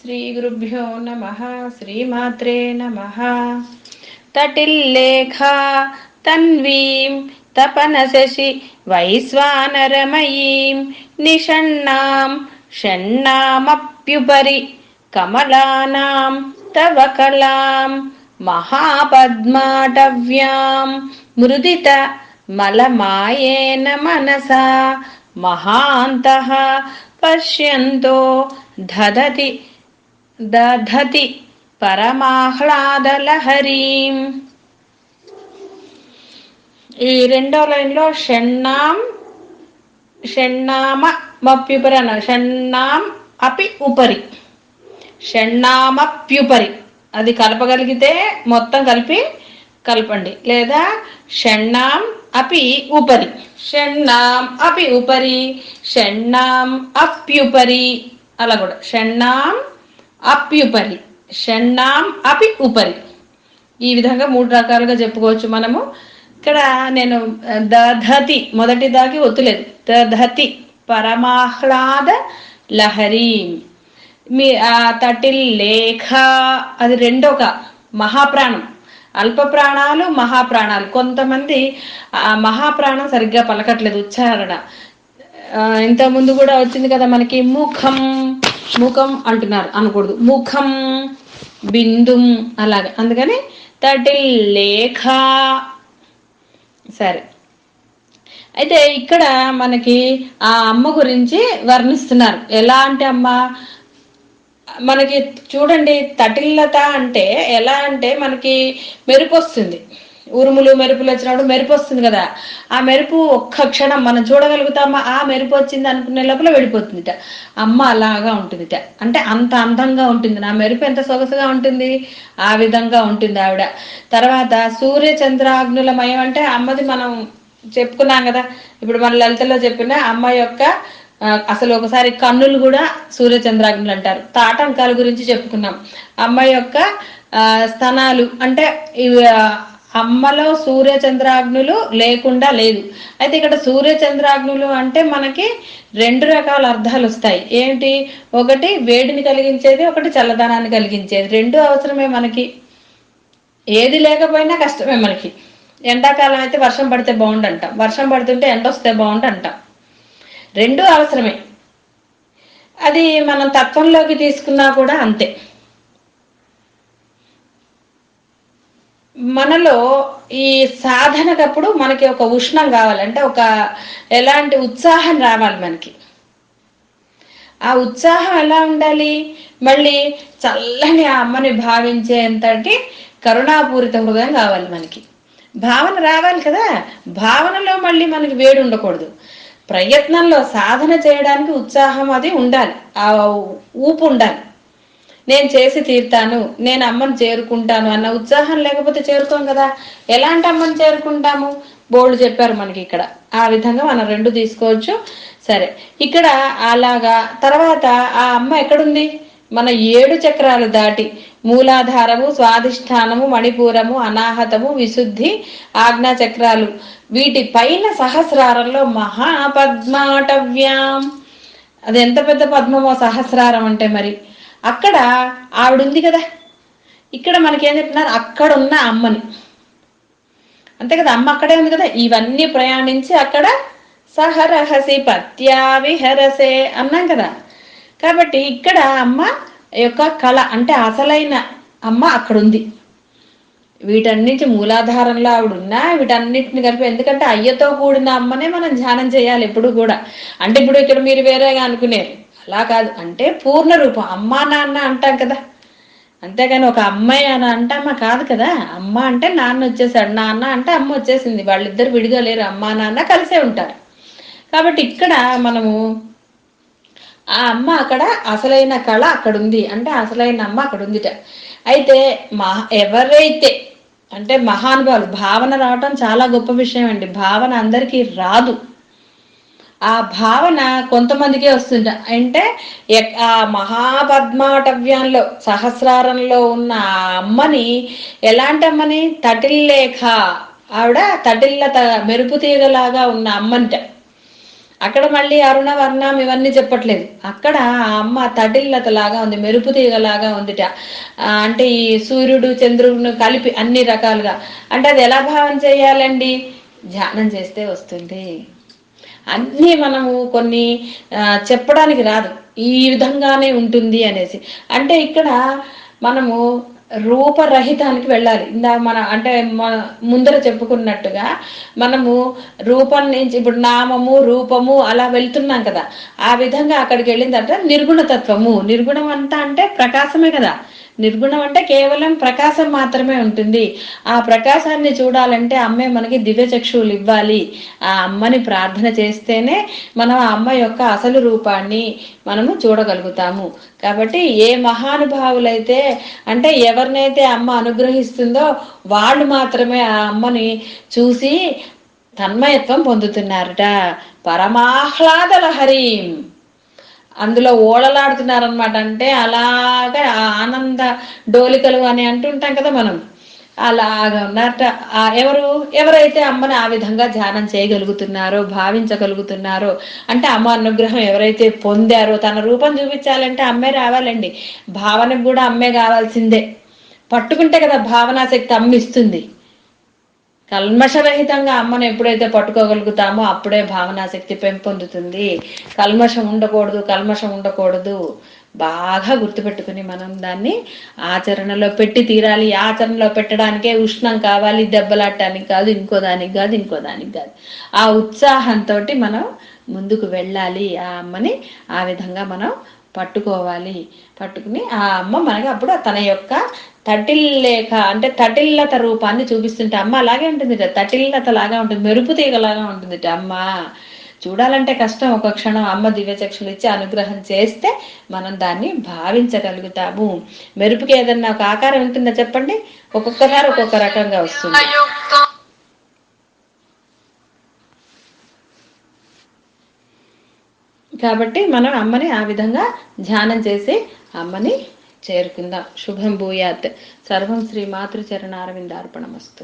శ్రీ గురుభ్యో నమః. శ్రీమాత్రే నమః. తటిల్లేఖా తన్వీం తపనశశి వైశ్వానరమయీం నిషణ్ణాం షణ్ణామప్యుపరి కమలానాం తవ కళాం మహాపద్మాటవ్యాం మృదిత మలమాయేన మనసా మహాంతః పశ్యంతో దధతి పరమాహ్లాదలహరీం. ఈ రెండో లైన్లో షణ్ణామప్యుపరి అన్నారు. షణ్ణాం అపి ఉపరి, షణ్ణామప్యుపరి అది కలపగలిగితే మొత్తం కలపండి, లేదా షణ్ణాం అపి ఉపరి, షణ్ణాం అపి ఉపరి, షణ్ణాం అప్యుపరి, అలా కూడా షణ్ణాం అప్యుపరి, షణ్ణాం అపి ఉపరి. ఈ విధంగా 3 రకాలుగా చెప్పుకోవచ్చు మనము. ఇక్కడ నేను దధతి మొదటి దాకి ఒత్తులేదు. దధతి పరమాహ్లాద లహరి. మీ తటిల్లేఖ అది రెండొక మహాప్రాణం. అల్ప ప్రాణాలు, మహాప్రాణాలు. కొంతమంది మహాప్రాణం సరిగ్గా పలకట్లేదు ఉచ్చారణ. ఇంతకుముందు కూడా వచ్చింది కదా మనకి, ముఖం అంటున్నారు, అనకూడదు, ముఖం బిందుం అలాగే. అందుకని తటిల్లేఖ. సరే, అయితే ఇక్కడ మనకి ఆ అమ్మ గురించి వర్ణిస్తున్నారు. ఎలాంటి అమ్మ మనకి చూడండి, తటిల్లత అంటే ఎలా అంటే మనకి మెరుపు వస్తుంది, ఉరుములు మెరుపులు వచ్చినప్పుడు మెరుపు వస్తుంది కదా. ఆ మెరుపు ఒక్క క్షణం మనం చూడగలుగుతామా? ఆ మెరుపు వచ్చింది అనుకునే లోపల వెళ్ళిపోతుందిట. అమ్మ అలాగా ఉంటుందిట, అంటే అంత అందంగా ఉంటుంది. నా మెరుపు ఎంత సొగసుగా ఉంటుంది, ఆ విధంగా ఉంటుంది ఆవిడ. తర్వాత సూర్య చంద్రాగ్నులమయం అంటే అమ్మది మనం చెప్పుకున్నాం కదా. ఇప్పుడు మన లలితలో చెప్పిన అమ్మ యొక్క అసలు ఒకసారి కన్నులు కూడా సూర్య చంద్రాగ్నులు అంటారు. తాటంకాల గురించి చెప్పుకున్నాం. అమ్మ యొక్క స్తనాలు అంటే ఇవి అమ్మలో సూర్య చంద్రాగ్నులు లేకుండా లేదు. అయితే ఇక్కడ సూర్య చంద్రాగ్నులు అంటే మనకి 2 రకాల అర్థాలు వస్తాయి. ఏంటి? ఒకటి వేడిని కలిగించేది, ఒకటి చల్లదనాన్ని కలిగించేది. 2 అవసరమే మనకి. ఏది లేకపోయినా కష్టమే మనకి. ఎండాకాలం అయితే వర్షం పడితే బాగుండంటాం, వర్షం పడుతుంటే ఎండ వస్తే బాగుండంటాం. 2 అవసరమే. అది మనం తత్వంలోకి తీసుకున్నా కూడా అంతే. మనలో ఈ సాధనకప్పుడు మనకి ఒక ఉష్ణం కావాలంటే ఒక ఎలాంటి ఉత్సాహం రావాలి మనకి. ఆ ఉత్సాహం ఎలా ఉండాలి? మళ్ళీ చల్లని ఆ అమ్మని భావించేంతటి కరుణాపూరిత హృదయం కావాలి మనకి. భావన రావాలి కదా. భావనలో మళ్ళీ మనకి వేడి ఉండకూడదు. ప్రయత్నంలో సాధన చేయడానికి ఉత్సాహం అది ఉండాలి, ఆ ఊపు ఉండాలి. నేను చేసి తీరుతాను, నేను అమ్మని చేరుకుంటాను అన్న ఉత్సాహం లేకపోతే చేరుకోం కదా. ఎలాంటి అమ్మని చేరుకుంటాము? బోర్డు చెప్పారు మనకి ఇక్కడ. ఆ విధంగా మనం 2 తీసుకోవచ్చు. సరే, ఇక్కడ అలాగా. తర్వాత ఆ అమ్మ ఎక్కడుంది? మన 7 చక్రాలు దాటి మూలాధారము, స్వాధిష్టానము, మణిపూరము, అనాహతము, విశుద్ధి, ఆజ్ఞా చక్రాలు, వీటి పైన సహస్రారంలో మహాపద్మాటవ్యాం. అది ఎంత పెద్ద పద్మమో సహస్రారం అంటే. మరి అక్కడ ఆవిడ ఉంది కదా. ఇక్కడ మనకేం చెప్తున్నారు? అక్కడ ఉన్న అమ్మని, అంతే కదా. అమ్మ అక్కడే ఉంది కదా. ఇవన్నీ ప్రయాణించి అక్కడ సహరహసి పత్యా విహరసే అన్నాం కదా. కాబట్టి ఇక్కడ అమ్మ యొక్క కళ అంటే అసలైన అమ్మ అక్కడ ఉంది. వీటన్నిటి మూలాధారంలో ఆవిడున్నా వీటన్నిటిని కలిపి, ఎందుకంటే అయ్యతో కూడిన అమ్మనే మనం ధ్యానం చేయాలి ఎప్పుడు కూడా. అంటే ఇప్పుడు ఇక్కడ మీరు వేరేగా అనుకునేరు, అలా కాదు. అంటే పూర్ణ రూపం అమ్మా నాన్న అంటాం కదా, అంతేగాని ఒక అమ్మాయి అని అంటామా కాదు కదా. అమ్మ అంటే నాన్న వచ్చేసాడు, నాన్న అంటే అమ్మ వచ్చేసింది. వాళ్ళిద్దరు విడిగా లేరు, అమ్మా నాన్న కలిసే ఉంటారు. కాబట్టి ఇక్కడ మనము ఆ అమ్మ అక్కడ అసలైన కళ అక్కడ ఉంది అంటే అసలైన అమ్మ అక్కడ ఉందిట. అయితే ఎవరైతే అంటే మహానుభావులు, భావన రావటం చాలా గొప్ప విషయం అండి. భావన అందరికీ రాదు. ఆ భావన కొంతమందికే వస్తుంట. అంటే ఆ మహాపద్మాటవ్యంలో సహస్రారంలో ఉన్న ఆ అమ్మని, ఎలాంటి అమ్మని? తటిల్లేఖ. ఆవిడ తటిల్లత మెరుపు తీగలాగా ఉన్న అమ్మంట. అక్కడ మళ్ళీ అరుణ వర్ణం ఇవన్నీ చెప్పట్లేదు. అక్కడ ఆ అమ్మ తటిల్లత లాగా ఉంది, మెరుపు తీగలాగా ఉందిట. అంటే ఈ సూర్యుడు చంద్రుడిని కలిపి అన్ని రకాలుగా. అంటే అది ఎలా భావన చేయాలండి? ధ్యానం చేస్తే వస్తుంది. అన్నీ మనము కొన్ని చెప్పడానికి రాదు, ఈ విధంగానే ఉంటుంది అనేసి. అంటే ఇక్కడ మనము రూపరహితానికి వెళ్ళాలి. మన అంటే మన ముందర చెప్పుకున్నట్టుగా మనము రూపం నుంచి ఇప్పుడు నామము రూపము అలా వెళ్తున్నాం కదా, ఆ విధంగా అక్కడికి వెళ్ళిందంటే నిర్గుణతత్వము. నిర్గుణం అంతా అంటే ప్రకాశమే కదా. నిర్గుణం అంటే కేవలం ప్రకాశం మాత్రమే ఉంటుంది. ఆ ప్రకాశాన్ని చూడాలంటే అమ్మే మనకి దివ్య చక్షువులు ఇవ్వాలి. ఆ అమ్మని ప్రార్థన చేస్తేనే మనం ఆ అమ్మ యొక్క అసలు రూపాన్ని మనము చూడగలుగుతాము. కాబట్టి ఏ మహానుభావులైతే అంటే ఎవరినైతే అమ్మ అనుగ్రహిస్తుందో వాళ్ళు మాత్రమే ఆ అమ్మని చూసి తన్మయత్వం పొందుతున్నారట. పరమాహ్లాద లహరీం, అందులో ఓడలాడుతున్నారనమాట. అంటే అలాగా ఆనంద డోలికలు అని అంటుంటాం కదా మనం, అలాగా ఉన్నారట. ఎవరైతే అమ్మని ఆ విధంగా ధ్యానం చేయగలుగుతున్నారో, భావించగలుగుతున్నారో, అంటే అమ్మ అనుగ్రహం ఎవరైతే పొందారో, తన రూపం చూపించాలంటే అమ్మే రావాలండి. భావనకు కూడా అమ్మే కావాల్సిందే. పట్టుకుంటే కదా భావనాశక్తి అమ్మ ఇస్తుంది. కల్మషరహితంగా అమ్మను ఎప్పుడైతే పట్టుకోగలుగుతామో అప్పుడే భావనాశక్తి పెంపొందుతుంది. కల్మషం ఉండకూడదు. బాగా గుర్తుపెట్టుకుని మనం దాన్ని ఆచరణలో పెట్టి తీరాలి. ఆచరణలో పెట్టడానికే ఉష్ణం కావాలి, దెబ్బలాడటానికి కాదు, ఇంకో దానికి కాదు. ఆ ఉత్సాహంతో మనం ముందుకు వెళ్ళాలి. ఆ అమ్మని ఆ విధంగా మనం పట్టుకుని ఆ అమ్మ మనకి అప్పుడు తన యొక్క తటిల్లేఖ అంటే తటిల్లత రూపాన్ని చూపిస్తుంటే అమ్మ అలాగే ఉంటుంది, తటిల్లత లాగా ఉంటుంది, మెరుపు తీగలాగా ఉంటుంది అమ్మ. చూడాలంటే కష్టం. ఒక క్షణం అమ్మ దివ్యచక్షులు ఇచ్చి అనుగ్రహం చేస్తే మనం దాన్ని భావించగలుగుతాము. మెరుపుకి ఏదన్నా ఒక ఆకారం ఉంటుందా చెప్పండి? ఒక్కొక్కసారి ఒక్కొక్క రకంగా వస్తుంది. కాబట్టి మనం అమ్మని ఆ విధంగా ధ్యానం చేసి అమ్మని చేరుకుందాం. శుభం భూయాత్. సర్వం శ్రీ మాతృచరణారవిందార్పణమస్తు.